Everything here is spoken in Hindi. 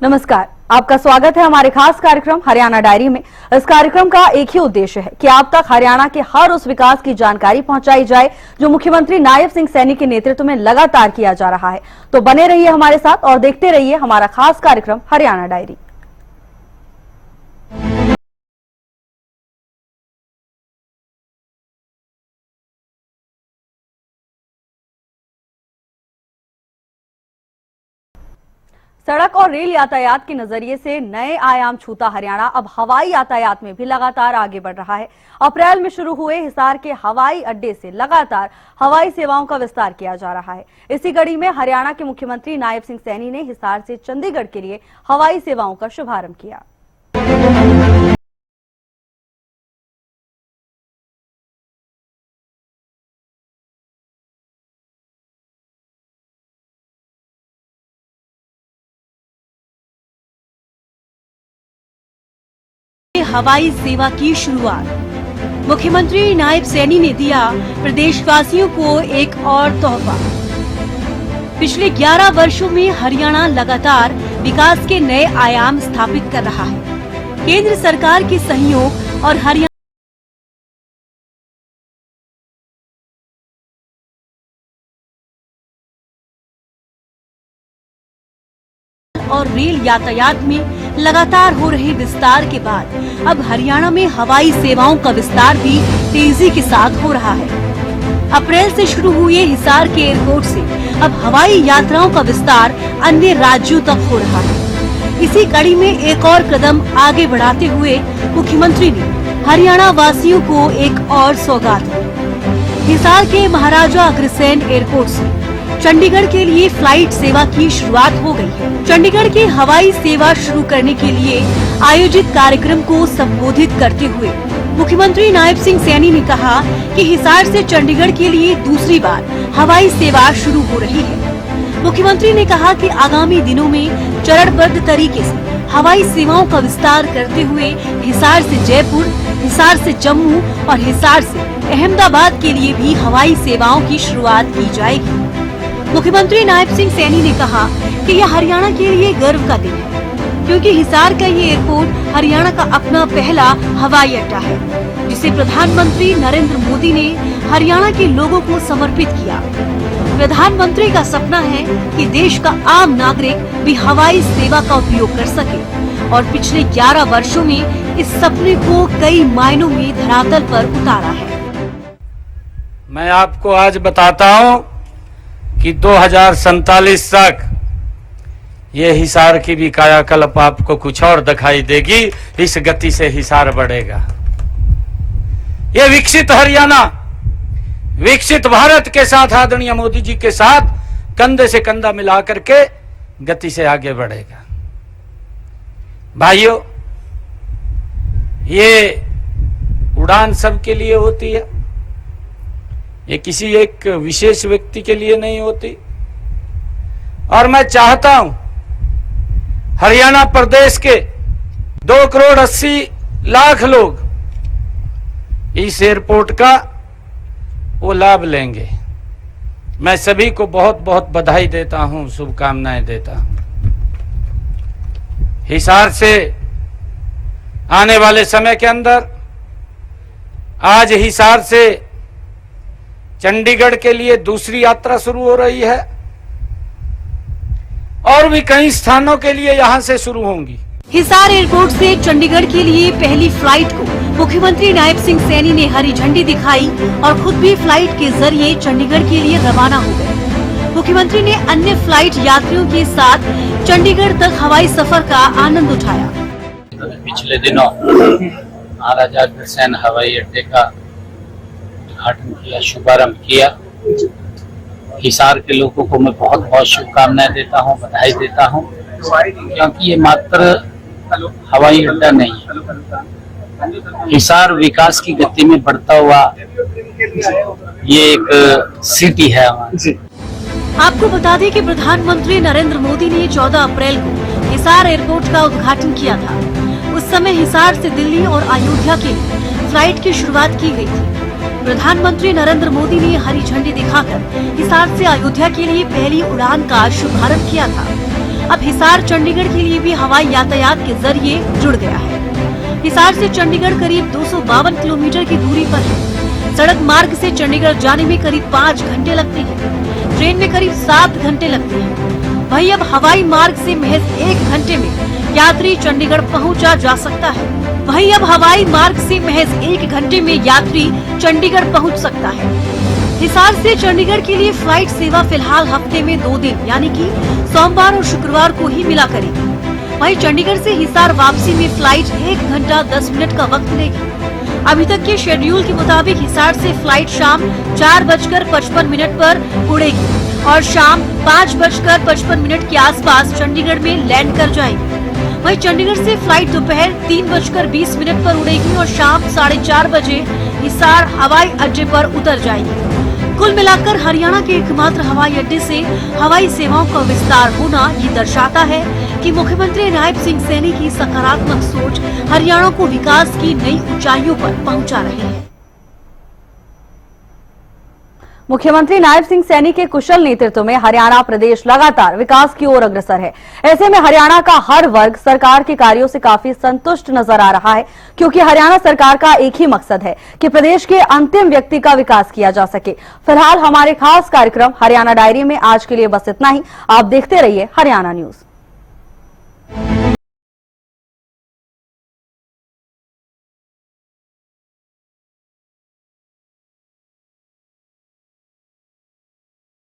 नमस्कार, आपका स्वागत है हमारे खास कार्यक्रम हरियाणा डायरी में। इस कार्यक्रम का एक ही उद्देश्य है कि आप तक हरियाणा के हर उस विकास की जानकारी पहुंचाई जाए जो मुख्यमंत्री नायब सिंह सैनी के नेतृत्व में लगातार किया जा रहा है। तो बने रहिए हमारे साथ और देखते रहिए हमारा खास कार्यक्रम हरियाणा डायरी। सड़क और रेल यातायात के नजरिए से नए आयाम छूता हरियाणा अब हवाई यातायात में भी लगातार आगे बढ़ रहा है। अप्रैल में शुरू हुए हिसार के हवाई अड्डे से लगातार हवाई सेवाओं का विस्तार किया जा रहा है। इसी कड़ी में हरियाणा के मुख्यमंत्री नायब सिंह सैनी ने हिसार से चंडीगढ़ के लिए हवाई सेवाओं का शुभारंभ किया। हवाई सेवा की शुरुआत मुख्यमंत्री नायब सैनी ने दिया प्रदेशवासियों को एक और तोहफा। पिछले 11 वर्षों में हरियाणा लगातार विकास के नए आयाम स्थापित कर रहा है। केंद्र सरकार के सहयोग और हरियाणा और रेल यातायात में लगातार हो रहे विस्तार के बाद अब हरियाणा में हवाई सेवाओं का विस्तार भी तेजी के साथ हो रहा है। अप्रैल से शुरू हुए हिसार के एयरपोर्ट से अब हवाई यात्राओं का विस्तार अन्य राज्यों तक हो रहा है। इसी कड़ी में एक और कदम आगे बढ़ाते हुए मुख्यमंत्री ने हरियाणा वासियों को एक और सौगात दी। हिसार के महाराजा अग्रसेन एयरपोर्ट से चंडीगढ़ के लिए फ्लाइट सेवा की शुरुआत हो गई है। चंडीगढ़ की हवाई सेवा शुरू करने के लिए आयोजित कार्यक्रम को संबोधित करते हुए मुख्यमंत्री नायब सिंह सैनी ने कहा कि हिसार से चंडीगढ़ के लिए दूसरी बार हवाई सेवा शुरू हो रही है। मुख्यमंत्री ने कहा कि आगामी दिनों में चरणबद्ध तरीके से हवाई सेवाओं का विस्तार करते हुए हिसार से जयपुर, हिसार से जम्मू और हिसार से अहमदाबाद के लिए भी हवाई सेवाओं की शुरुआत की जाएगी। मुख्यमंत्री नायब सिंह सैनी ने कहा कि यह हरियाणा के लिए गर्व का दिन है, क्योंकि हिसार का ये एयरपोर्ट हरियाणा का अपना पहला हवाई अड्डा है, जिसे प्रधानमंत्री नरेंद्र मोदी ने हरियाणा के लोगों को समर्पित किया। प्रधानमंत्री का सपना है कि देश का आम नागरिक भी हवाई सेवा का उपयोग कर सके और पिछले 11 वर्षों में इस सपने को कई मायनों में धरातल पर उतारा है। मैं आपको आज बताता हूँ कि 2047 तक ये हिसार की भी कायाकल्प आपको कुछ और दिखाई देगी। इस गति से हिसार बढ़ेगा। ये विकसित हरियाणा, विकसित भारत के साथ आदरणीय मोदी जी के साथ कंधे से कंधा मिला करके गति से आगे बढ़ेगा। भाइयों, ये उड़ान सबके लिए होती है, ये किसी एक विशेष व्यक्ति के लिए नहीं होती। और मैं चाहता हूं हरियाणा प्रदेश के 2,80,00,000 लोग इस एयरपोर्ट का वो लाभ लेंगे। मैं सभी को बहुत बहुत बधाई देता हूं, शुभकामनाएं देता हूं। हिसार से आने वाले समय के अंदर आज हिसार से चंडीगढ़ के लिए दूसरी यात्रा शुरू हो रही है और भी कई स्थानों के लिए यहां से शुरू होंगी। हिसार एयरपोर्ट से चंडीगढ़ के लिए पहली फ्लाइट को मुख्यमंत्री नायब सिंह सैनी ने हरी झंडी दिखाई और खुद भी फ्लाइट के जरिए चंडीगढ़ के लिए रवाना हो गए। मुख्यमंत्री ने अन्य फ्लाइट यात्रियों के साथ चंडीगढ़ तक हवाई सफर का आनंद उठाया। पिछले दिनों महाराजा अग्रसेन हवाई अड्डे का उद्घाटन किया, शुभारंभ किया। हिसार के लोगों को मैं बहुत बहुत शुभकामनाएं देता हूं, बधाई देता हूं, क्योंकि ये मात्र हवाई अड्डा नहीं है। हिसार विकास की गति में बढ़ता हुआ ये एक सिटी है। आपको बता दें कि प्रधानमंत्री नरेंद्र मोदी ने 14 अप्रैल को हिसार एयरपोर्ट का उद्घाटन किया था। उस समय हिसार से दिल्ली और अयोध्या के लिए फ्लाइट की शुरुआत की गई थी। प्रधानमंत्री नरेंद्र मोदी ने हरी झंडी दिखाकर हिसार से अयोध्या के लिए पहली उड़ान का शुभारंभ किया था। अब हिसार चंडीगढ़ के लिए भी हवाई यातायात के जरिए जुड़ गया है। हिसार से चंडीगढ़ करीब 252 किलोमीटर की दूरी पर है। सड़क मार्ग से चंडीगढ़ जाने में करीब 5 घंटे लगते हैं, ट्रेन में करीब 7 घंटे लगते हैं। वहीं अब हवाई मार्ग से महज 1 घंटे में यात्री चंडीगढ़ पहुंचा जा सकता है। वहीं अब हवाई मार्ग से महज 1 घंटे में यात्री चंडीगढ़ पहुंच सकता है। हिसार से चंडीगढ़ के लिए फ्लाइट सेवा फिलहाल हफ्ते में 2 दिन यानी कि सोमवार और शुक्रवार को ही मिला करेगी। वहीं चंडीगढ़ से हिसार वापसी में फ्लाइट 1 घंटा 10 मिनट का वक्त लेगी। अभी तक के शेड्यूल के मुताबिक हिसार से फ्लाइट शाम 4:55 पर उड़ेगी और शाम 5:55 के आसपास चंडीगढ़ में लैंड कर जाएगी। वहीं चंडीगढ़ से फ्लाइट दोपहर 3:20 पर उड़ेगी और शाम 4:30 बजे हिसार हवाई अड्डे पर उतर जाएगी। कुल मिलाकर हरियाणा के एकमात्र हवाई अड्डे से हवाई सेवाओं का विस्तार होना ये दर्शाता है कि मुख्यमंत्री नायब सिंह सैनी की सकारात्मक सोच हरियाणा को विकास की नई ऊंचाइयों पर पहुंचा रही है। मुख्यमंत्री नायब सिंह सैनी के कुशल नेतृत्व में हरियाणा प्रदेश लगातार विकास की ओर अग्रसर है। ऐसे में हरियाणा का हर वर्ग सरकार के कार्यों से काफी संतुष्ट नजर आ रहा है, क्योंकि हरियाणा सरकार का एक ही मकसद है कि प्रदेश के अंतिम व्यक्ति का विकास किया जा सके। फिलहाल हमारे खास कार्यक्रम हरियाणा डायरी में आज के लिए बस इतना ही। आप देखते रहिए हरियाणा न्यूज।